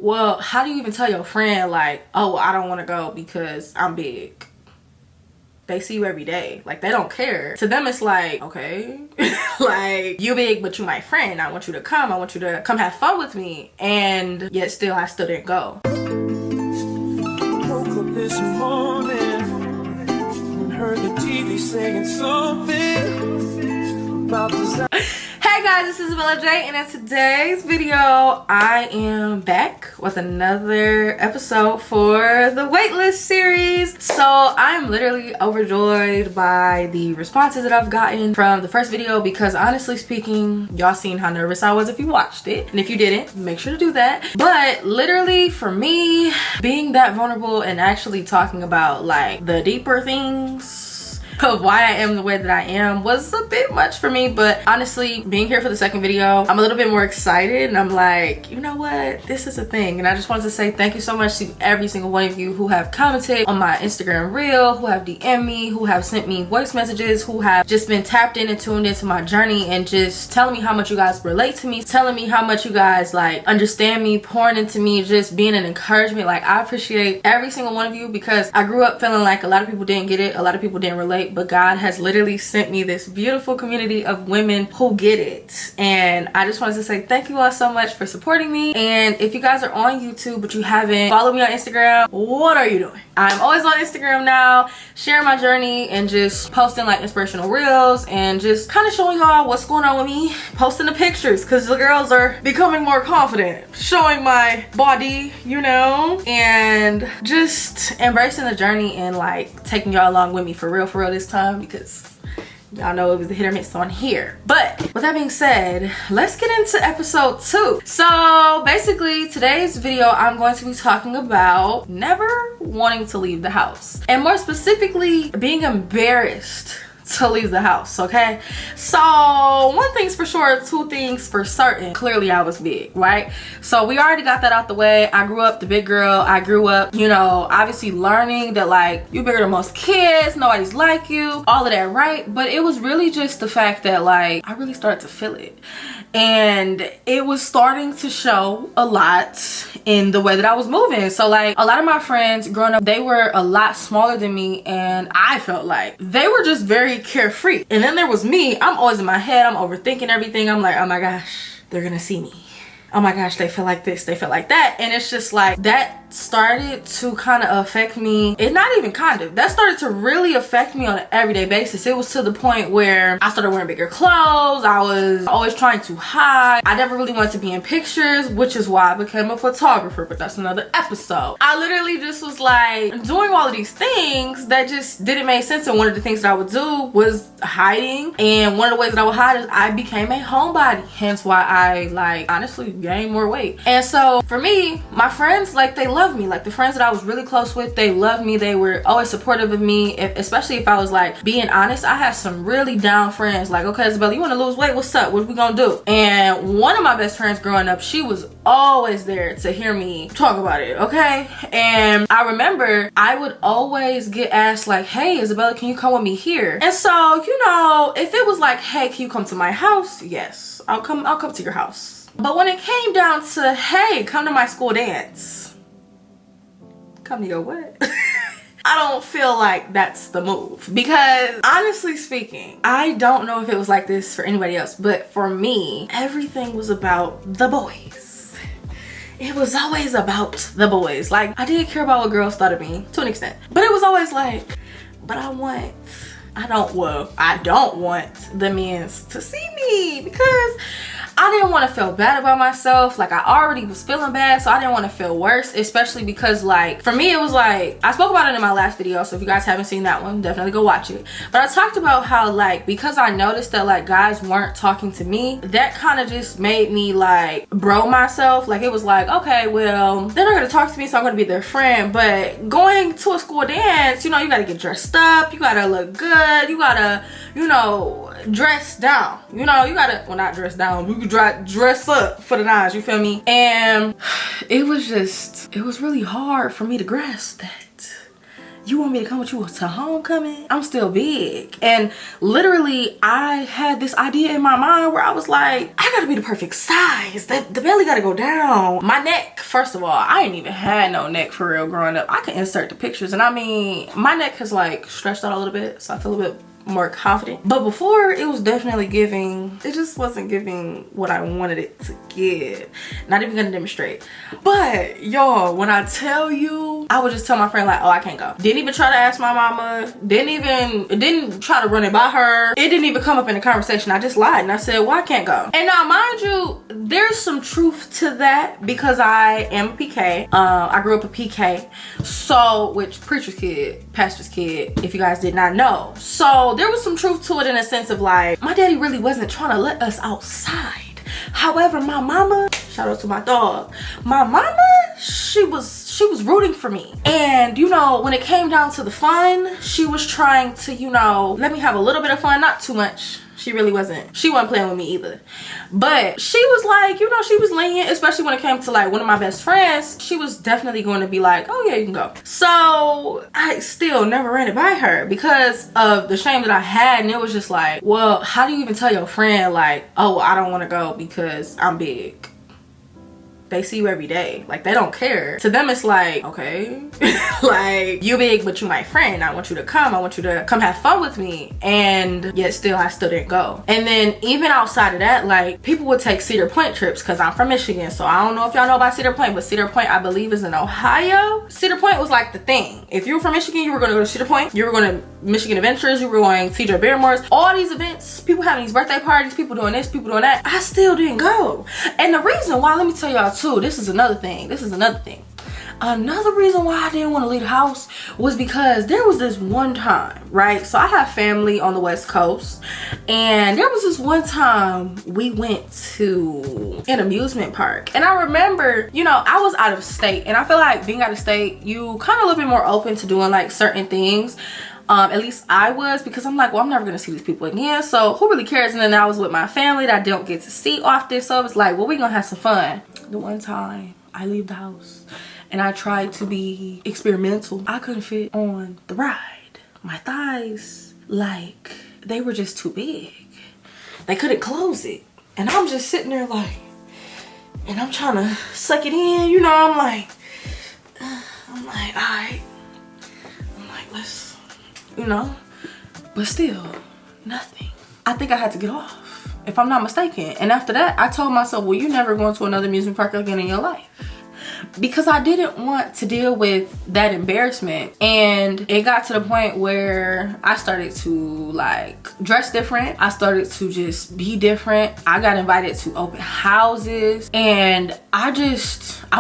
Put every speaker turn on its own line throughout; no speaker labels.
Well, how do you even tell your friend like, oh, I don't want to go because I'm big? They see you every day. Like, they don't care. To them, it's like, okay, like, you big, but you my friend. I want you to come. I want you to come have fun with me. And yet still, I still didn't go.
Woke up this morning and heard the TV saying something about design.
Hey guys, this is Isabella Jaii, and in today's video, I am back with another episode for the waitlist series. So I'm literally overjoyed by the responses that I've gotten from the first video because honestly speaking, y'all seen how nervous I was if you watched it. And if you didn't, make sure to do that. But literally for me, being that vulnerable and actually talking about like the deeper things of why I am the way that I am was a bit much for me. But honestly, being here for the second video, I'm a little bit more excited and I'm like, you know what, this is a thing. And I just wanted to say thank you so much to every single one of you who have commented on my Instagram reel, who have DM'd me, who have sent me voice messages, who have just been tapped in and tuned into my journey and just telling me how much you guys relate to me, telling me how much you guys like understand me, pouring into me, just being an encouragement. Like, I appreciate every single one of you because I grew up feeling like a lot of people didn't get it, a lot of people didn't relate, but God has literally sent me this beautiful community of women who get it. And I just wanted to say thank you all so much for supporting me. And if you guys are on YouTube but you haven't followed me on Instagram, what are you doing? I'm always on Instagram now, sharing my journey and just posting like inspirational reels and just kind of showing y'all what's going on with me, posting the pictures because the girls are becoming more confident, showing my body, you know, and just embracing the journey and like taking y'all along with me for real this time because y'all know it was the hit or miss on here. But with that being said, let's get into episode 2. So basically today's video I'm going to be talking about never wanting to leave the house, and more specifically being embarrassed to leave the house. Okay, so one thing's for sure, two things for certain. Clearly I was big, right? So we already got that out the way. I grew up the big girl. I grew up, you know, obviously learning that like you bigger than most kids, nobody's like you, all of that, right? But it was really just the fact that like I really started to feel it, and it was starting to show a lot in the way that I was moving. So like a lot of my friends growing up, they were a lot smaller than me, and I felt like they were just very carefree. And then there was me. I'm always in my head, I'm overthinking everything. I'm like, oh my gosh, they're gonna see me. Oh my gosh, they feel like this, they feel like that. And it's just like that started to kind of affect me. It not even kind of, that started to really affect me on an everyday basis. It was to the point where I started wearing bigger clothes. I was always trying to hide. I never really wanted to be in pictures, which is why I became a photographer, but that's another episode. I literally just was like doing all of these things that just didn't make sense. And one of the things that I would do was hiding. And one of the ways that I would hide is I became a homebody, hence why I like honestly gained more weight. And so for me, my friends, like, they love me. Like the friends that I was really close with, they loved me. They were always supportive of me, especially if I was like being honest. I had some really down friends like, okay, Isabella, you want to lose weight? What's up? What are we gonna do? And one of my best friends growing up, she was always there to hear me talk about it, okay? And I remember I would always get asked like, hey Isabella, can you come with me here? And so, you know, if it was like, hey, can you come to my house? Yes, I'll come to your house. But when it came down to, hey, come to my school dance. Come to your what? I don't feel like that's the move, because honestly speaking, I don't know if it was like this for anybody else, but for me, everything was about the boys. It was always about the boys. Like, I did care about what girls thought of me to an extent, but it was always like, but I don't want the men to see me because I didn't want to feel bad about myself. Like, I already was feeling bad, so I didn't want to feel worse, especially because like for me it was like, I spoke about it in my last video, so if you guys haven't seen that one, definitely go watch it. But I talked about how like, because I noticed that like guys weren't talking to me, that kind of just made me like bro myself. Like, it was like, okay, well, they're not gonna talk to me, so I'm gonna be their friend. But going to a school dance, you know, you gotta get dressed up, you gotta look good, you gotta, you know, dress down, you know, you gotta, well, not dress down, you could dress up for the nines, you feel me? And it was really hard for me to grasp that, you want me to come with you to homecoming? I'm still big. And literally I had this idea in my mind where I was like, I gotta be the perfect size. The belly gotta go down. My neck, first of all, I ain't even had no neck for real growing up. I can insert the pictures, and I mean, my neck has like stretched out a little bit, so I feel a bit more confident. But before, it was definitely giving, it just wasn't giving what I wanted it to give. Not even gonna demonstrate. But y'all, when I tell you, I would just tell my friend like, oh, I can't go. Didn't even try to ask my mama. Didn't try to run it by her. It didn't even come up in the conversation. I just lied and I said, well, I can't go. And now mind you, there's some truth to that because I am a PK. I grew up a PK. So, which preacher's kid, pastor's kid, if you guys did not know. So there was some truth to it in a sense of like, my daddy really wasn't trying to let us outside. However, my mama, shout out to my dog, my mama, she was rooting for me. And you know, when it came down to the fun, she was trying to, you know, let me have a little bit of fun, not too much. She really wasn't. She wasn't playing with me either. But she was like, you know, she was lenient, especially when it came to like one of my best friends. She was definitely going to be like, oh yeah, you can go. So I still never ran it by her because of the shame that I had. And it was just like, well, how do you even tell your friend like, oh, I don't want to go because I'm big? They see you every day. Like, they don't care. To them, it's like, okay, like, you big, but you my friend. I want you to come. I want you to come have fun with me. And yet still, I still didn't go. And then even outside of that, like, people would take Cedar Point trips because I'm from Michigan. So I don't know if y'all know about Cedar Point, but Cedar Point, I believe, is in Ohio. Cedar Point was like the thing. If you were from Michigan, you were going to go to Cedar Point. You were going to Michigan Adventures. You were going to TJ Barrymore's. All these events, people having these birthday parties, people doing this, people doing that. I still didn't go. And the reason why, let me tell y'all too, this is another thing. Another reason why I didn't want to leave the house was because there was this one time, right? So I have family on the West Coast, and there was this one time we went to an amusement park. And I remember, you know, I was out of state, and I feel like being out of state, you kind of a little bit more open to doing like certain things. At least I was, because I'm like, well, I'm never gonna see these people again, so who really cares? And then I was with my family that I don't get to see often, so it's like, well, we're gonna have some fun. The one time I leave the house and I tried to be experimental, I couldn't fit on the ride. My thighs, like, they were just too big. They couldn't close it. And I'm just sitting there like, and I'm trying to suck it in, you know, I'm like, all right. I'm like, let's, you know, but still, nothing. I think I had to get off, if I'm not mistaken. And after that, I told myself, well, you're never going to another amusement park again in your life. Because I didn't want to deal with that embarrassment. And it got to the point where I started to like dress different. I started to just be different. I got invited to open houses, and I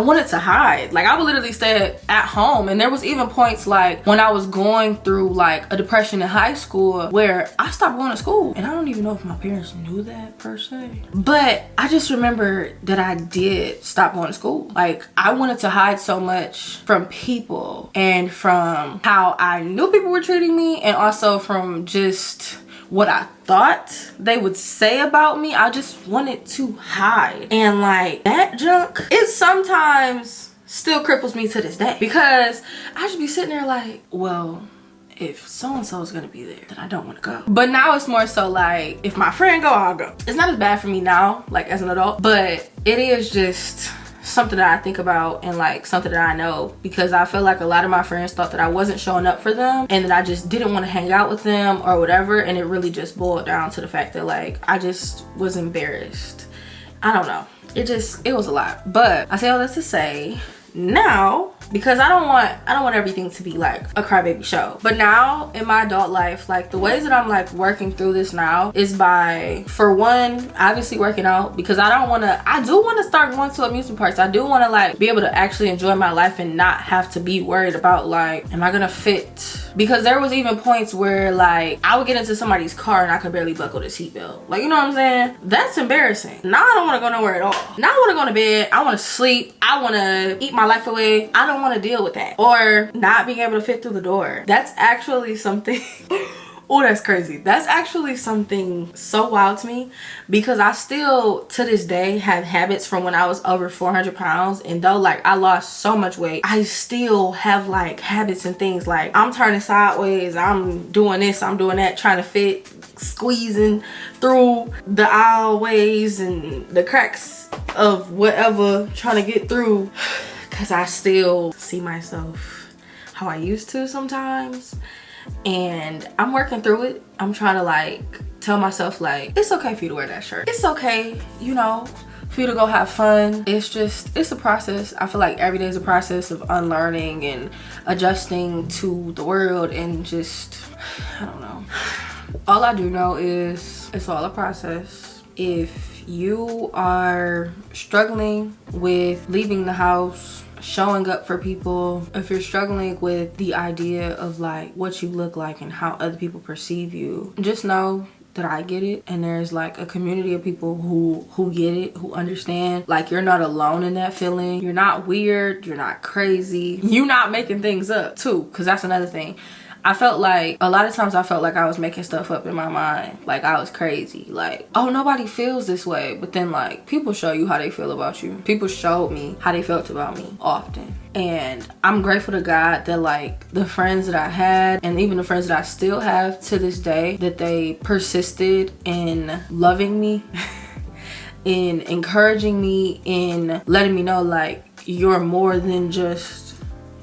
wanted to hide. Like, I would literally stay at home. And there was even points like when I was going through like a depression in high school where I stopped going to school. And I don't even know if my parents knew that per se, but I just remember that I did stop going to school. Like, I wanted to hide so much from people and from how I knew people were treating me, and also from just what I thought they would say about me. I just wanted to hide. And like, that junk, it sometimes still cripples me to this day, because I just be sitting there like, well, if so-and-so is gonna be there, then I don't want to go. But now it's more so like, if my friend go, I'll go. It's not as bad for me now, like as an adult, but it is just something that I think about, and like something that I know, because I feel like a lot of my friends thought that I wasn't showing up for them and that I just didn't want to hang out with them or whatever. And it really just boiled down to the fact that like, I just was embarrassed. I don't know. It was a lot. But I say all this to say, now, because I don't want everything to be like a crybaby show, but now in my adult life, like the ways that I'm like working through this now is by, for one, obviously working out, because I do want to start going to amusement parks. I do want to like be able to actually enjoy my life and not have to be worried about like, am I gonna fit? Because there was even points where like I would get into somebody's car and I could barely buckle the seatbelt. Like, you know what I'm saying? That's embarrassing. Now I don't want to go nowhere at all. Now I want to go to bed. I want to sleep. I want to eat my life away. I don't want to deal with that, or not being able to fit through the door. That's actually something Oh, that's crazy. That's actually something so wild to me, because I still to this day have habits from when I was over 400 pounds. And though like I lost so much weight, I still have like habits and things like I'm turning sideways, I'm doing this, I'm doing that, trying to fit, squeezing through the aisleways and the cracks of whatever, trying to get through, because I still see myself how I used to sometimes. And I'm working through it. I'm trying to like tell myself like, it's okay for you to wear that shirt. It's okay, you know, for you to go have fun. It's a process. I feel like every day is a process of unlearning and adjusting to the world, and just, I don't know. All I do know is it's all a process. If you are struggling with leaving the house, showing up for people, if you're struggling with the idea of like what you look like and how other people perceive you, just know that I get it, and there's like a community of people who get it, who understand. Like, you're not alone in that feeling. You're not weird, you're not crazy, you're not making things up too, because that's another thing. I felt like a lot of times I felt like I was making stuff up in my mind, like I was crazy, like, oh, nobody feels this way. But then like people show you how they feel about you. People showed me how they felt about me often, and I'm grateful to God that like the friends that I had, and even the friends that I still have to this day, that they persisted in loving me in encouraging me, in letting me know like, you're more than just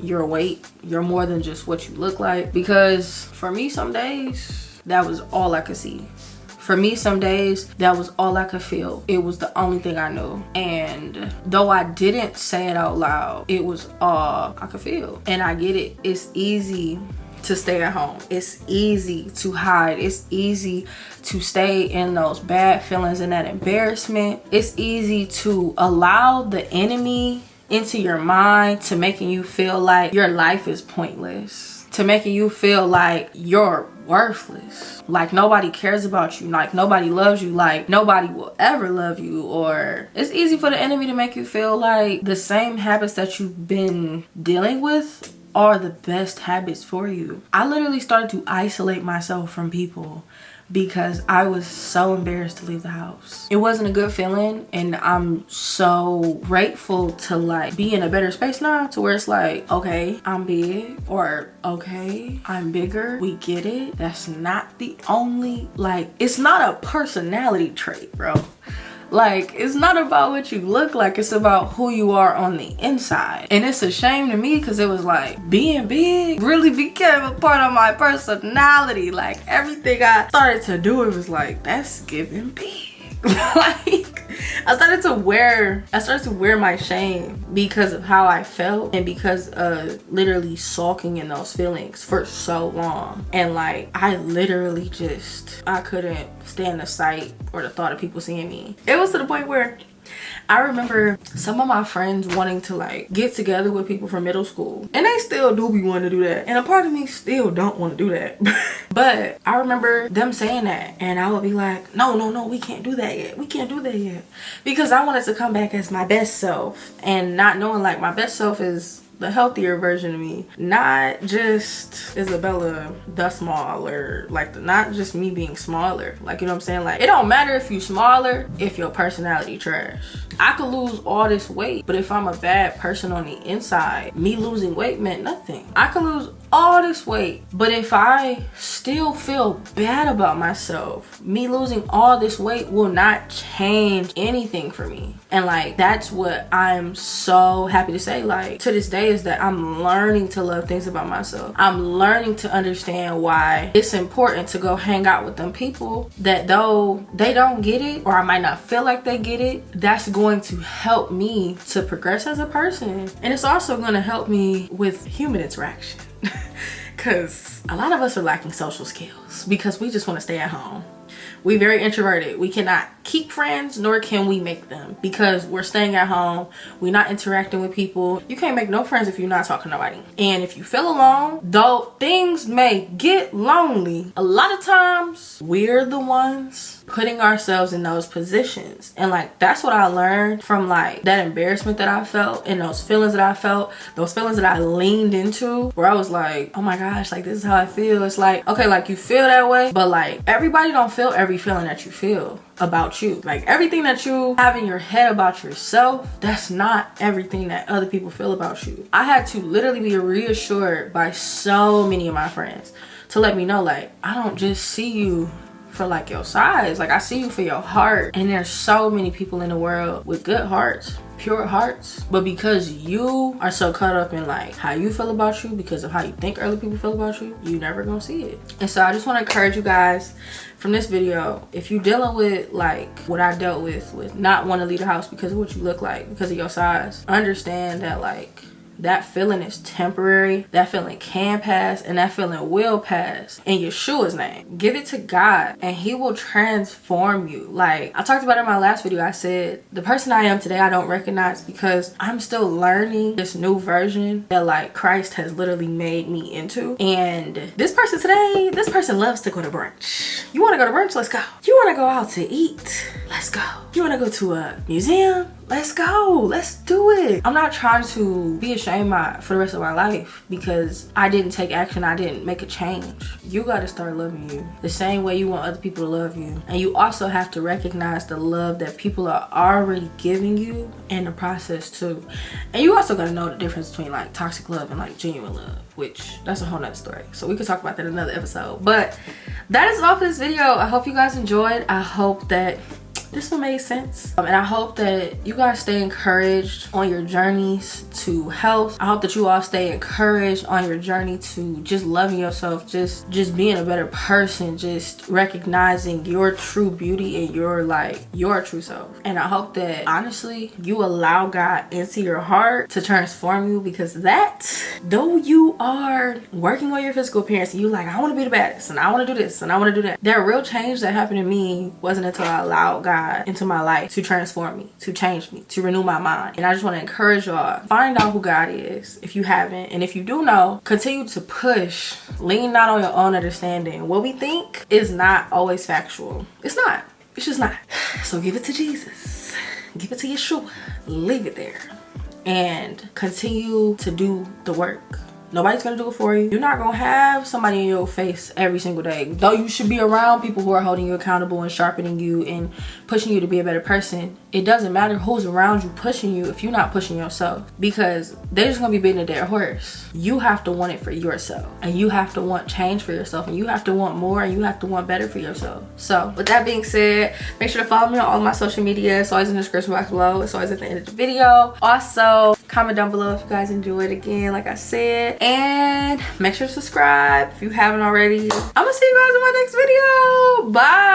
your weight, you're more than just what you look like. Because for me, some days that was all I could see. For me, some days that was all I could feel. It was the only thing I knew. And though I didn't say it out loud, it was all I could feel. And I get it. It's easy to stay at home. It's easy to hide. It's easy to stay in those bad feelings and that embarrassment. It's easy to allow the enemy into your mind, to making you feel like your life is pointless, to making you feel like you're worthless, like nobody cares about you, like nobody loves you, like nobody will ever love you. Or it's easy for the enemy to make you feel like the same habits that you've been dealing with are the best habits for you. I literally started to isolate myself from people because I was so embarrassed to leave the house. It wasn't a good feeling, and I'm so grateful to like be in a better space now, to where it's like, okay, I'm big, or okay, I'm bigger. We get it. That's not the only, like, it's not a personality trait, bro. Like, it's not about what you look like, it's about who you are on the inside. And it's a shame to me, because it was like, being big really became a part of my personality. Like, everything I started to do, it was like, that's giving big. Like, I started to wear my shame because of how I felt, and because of literally sulking in those feelings for so long. And like, I literally I couldn't stand the sight or the thought of people seeing me. It was to the point where I remember some of my friends wanting to like get together with people from middle school, and they still do be wanting to do that, and a part of me still don't want to do that. But I remember them saying that, and I would be like, no, we can't do that yet, we can't do that yet, because I wanted to come back as my best self, and not knowing like my best self is the healthier version of me, not just Isabella the smaller, like not just me being smaller, like, you know what I'm saying? Like, it don't matter if you smaller if your personality trash. I could lose all this weight, but if I'm a bad person on the inside, me losing weight meant nothing. I could lose all this weight, but if I still feel bad about myself, me losing all this weight will not change anything for me. And like, that's what I'm so happy to say, like, to this day, is that I'm learning to love things about myself. I'm learning to understand why it's important to go hang out with them people that, though they don't get it, or I might not feel like they get it, that's going to help me to progress as a person. And it's also going to help me with human interaction. Because a lot of us are lacking social skills because we just want to stay at home. We very introverted. We cannot keep friends, nor can we make them, because we're staying at home. We're not interacting with people. You can't make no friends if you're not talking to nobody. And if you feel alone, though things may get lonely, a lot of times we're the ones putting ourselves in those positions. And like, that's what I learned from like that embarrassment that I felt and those feelings that I felt, those feelings that I leaned into, where I was like, oh my gosh, like this is how I feel. It's like, okay, like you feel that way, but like everybody don't feel every feeling that you feel about you. Like everything that you have in your head about yourself, that's not everything that other people feel about you. I had to literally be reassured by so many of my friends to let me know, like, I don't just see you for like your size, like I see you for your heart. And there's so many people in the world with good hearts, pure hearts, but because you are so caught up in like how you feel about you because of how you think other people feel about you, you never gonna see it. And so I just want to encourage you guys from this video, if you're dealing with like what I dealt with not wanting to leave the house because of what you look like, because of your size, understand that like that feeling is temporary. That feeling can pass, and that feeling will pass in Yeshua's name. Give it to God and he will transform you. Like I talked about in my last video, I said the person I am today I don't recognize because I'm still learning this new version that like Christ has literally made me into. And this person today, this person loves to go to brunch. You want to go to brunch? Let's go. You want to go out to eat? Let's go. You want to go to a museum? Let's go. Let's do it. I'm not trying to be ashamed for the rest of my life because I didn't take action. I didn't make a change. You got to start loving you the same way you want other people to love you. And you also have to recognize the love that people are already giving you in the process too. And you also got to know the difference between like toxic love and like genuine love, which that's a whole nother story. So we could talk about that in another episode. But that is all for this video. I hope you guys enjoyed. I hope that this one made sense, and I hope that you guys stay encouraged on your journeys to health. I hope that you all stay encouraged on your journey to just loving yourself, just being a better person, just recognizing your true beauty and your true self. And I hope that honestly you allow God into your heart to transform you, because that, though you are working on your physical appearance and you like, I want to be the baddest and I want to do this and I want to do that, that real change that happened to me wasn't until I allowed God into my life to transform me, to change me, to renew my mind. And I just want to encourage y'all, find out who God is if you haven't, and if you do know, continue to push. Lean not on your own understanding. What we think is not always factual. It's not. It's just not. So give it to Jesus, give it to Yeshua, leave it there, and continue to do the work. Nobody's gonna do it for you. You're not gonna have somebody in your face every single day. Though you should be around people who are holding you accountable and sharpening you and pushing you to be a better person. It doesn't matter who's around you pushing you if you're not pushing yourself, because they're just gonna be beating a dead horse. You have to want it for yourself, and you have to want change for yourself, and you have to want more, and you have to want better for yourself. So with that being said, make sure to follow me on all my social media. It's always in the description box below. It's always at the end of the video. Also, comment down below if you guys enjoyed. Again, like I said, and make sure to subscribe if you haven't already. I'm gonna see you guys in my next video. Bye.